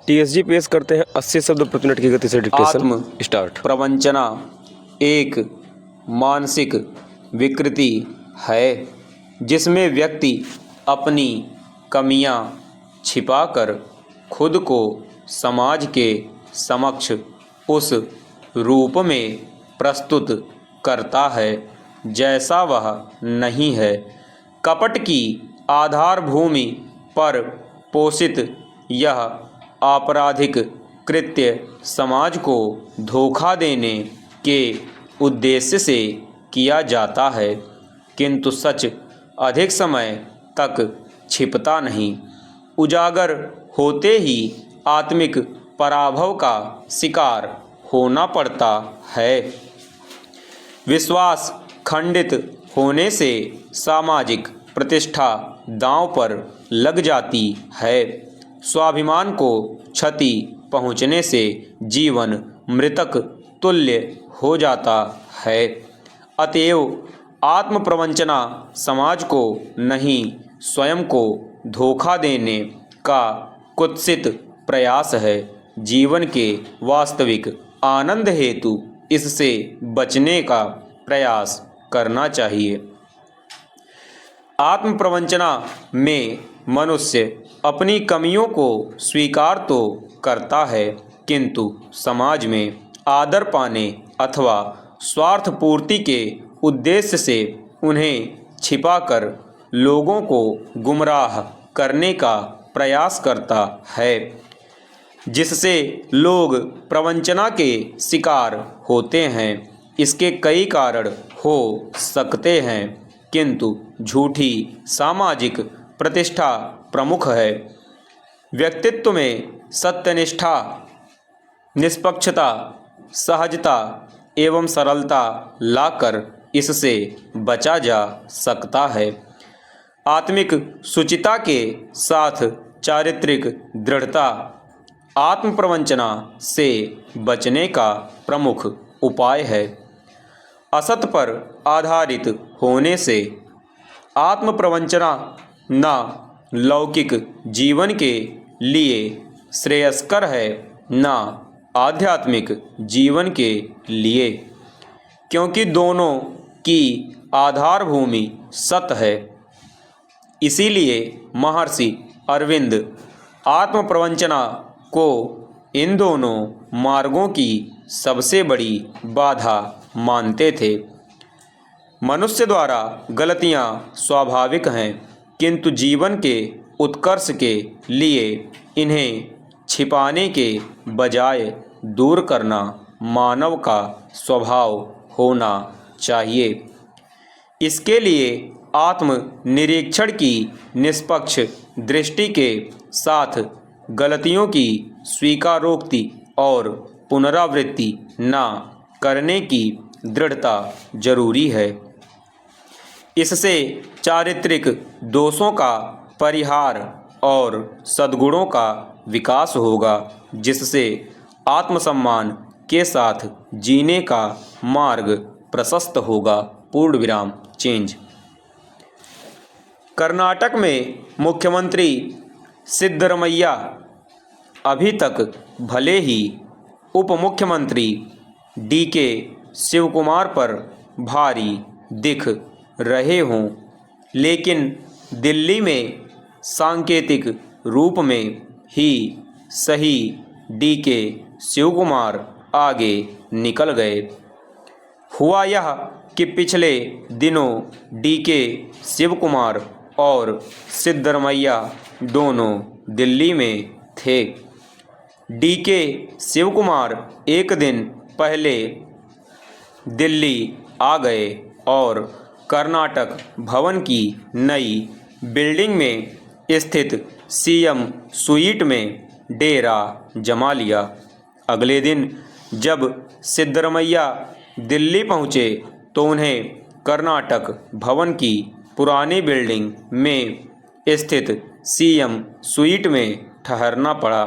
TSG पेश करते हैं 80 शब्द प्रति मिनट की गति से डिक्टेशन। आत्म स्टार्ट। प्रवंचना एक मानसिक विकृति है जिसमें व्यक्ति अपनी कमियां छिपाकर खुद को समाज के समक्ष उस रूप में प्रस्तुत करता है जैसा वह नहीं है। कपट की आधारभूमि पर पोषित यह आपराधिक कृत्य समाज को धोखा देने के उद्देश्य से किया जाता है, किंतु सच अधिक समय तक छिपता नहीं। उजागर होते ही आत्मिक पराभव का शिकार होना पड़ता है। विश्वास खंडित होने से सामाजिक प्रतिष्ठा दांव पर लग जाती है। स्वाभिमान को क्षति पहुँचने से जीवन मृतक तुल्य हो जाता है। अतएव आत्म प्रवंचना समाज को नहीं, स्वयं को धोखा देने का कुत्सित प्रयास है। जीवन के वास्तविक आनंद हेतु इससे बचने का प्रयास करना चाहिए। आत्म प्रवंचना में मनुष्य अपनी कमियों को स्वीकार तो करता है, किंतु समाज में आदर पाने अथवा स्वार्थ पूर्ति के उद्देश्य से उन्हें छिपाकर लोगों को गुमराह करने का प्रयास करता है, जिससे लोग प्रवंचना के शिकार होते हैं। इसके कई कारण हो सकते हैं, किंतु झूठी सामाजिक प्रतिष्ठा प्रमुख है। व्यक्तित्व में सत्यनिष्ठा, निष्पक्षता, सहजता एवं सरलता लाकर इससे बचा जा सकता है। आत्मिक शुचिता के साथ चारित्रिक दृढ़ता आत्म प्रवंचना से बचने का प्रमुख उपाय है। असत पर आधारित होने से आत्म प्रवंचना न लौकिक जीवन के लिए श्रेयस्कर है, न आध्यात्मिक जीवन के लिए, क्योंकि दोनों की आधारभूमि सत है। इसीलिए महर्षि अरविंद आत्म प्रवंचना को इन दोनों मार्गों की सबसे बड़ी बाधा मानते थे। मनुष्य द्वारा गलतियां स्वाभाविक हैं, किंतु जीवन के उत्कर्ष के लिए इन्हें छिपाने के बजाय दूर करना मानव का स्वभाव होना चाहिए। इसके लिए आत्म निरीक्षण की निष्पक्ष दृष्टि के साथ गलतियों की स्वीकारोक्ति और पुनरावृत्ति न करने की दृढ़ता जरूरी है। इससे चारित्रिक दोषों का परिहार और सद्गुणों का विकास होगा, जिससे आत्मसम्मान के साथ जीने का मार्ग प्रशस्त होगा। पूर्ण विराम चेंज। कर्नाटक में मुख्यमंत्री सिद्धरमैया अभी तक भले ही उप मुख्यमंत्री डीके शिवकुमार पर भारी दिख रहे हों, लेकिन दिल्ली में सांकेतिक रूप में ही सही डीके शिवकुमार आगे निकल गए। हुआ यह कि पिछले दिनों डीके शिवकुमार और सिद्धरमैया दोनों दिल्ली में थे। डीके शिवकुमार एक दिन पहले दिल्ली आ गए और कर्नाटक भवन की नई बिल्डिंग में स्थित सीएम स्वीट में डेरा जमा लिया। अगले दिन जब सिद्धरमैया दिल्ली पहुँचे तो उन्हें कर्नाटक भवन की पुरानी बिल्डिंग में स्थित सीएम स्वीट में ठहरना पड़ा,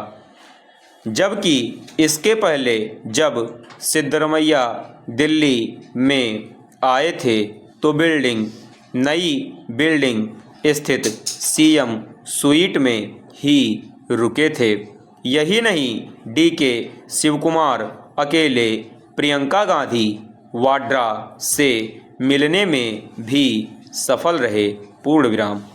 जबकि इसके पहले जब सिद्धरमैया दिल्ली में आए थे तो नई बिल्डिंग स्थित सीएम स्वीट में ही रुके थे। यही नहीं, डीके शिवकुमार अकेले प्रियंका गांधी वाड्रा से मिलने में भी सफल रहे। पूर्ण विराम।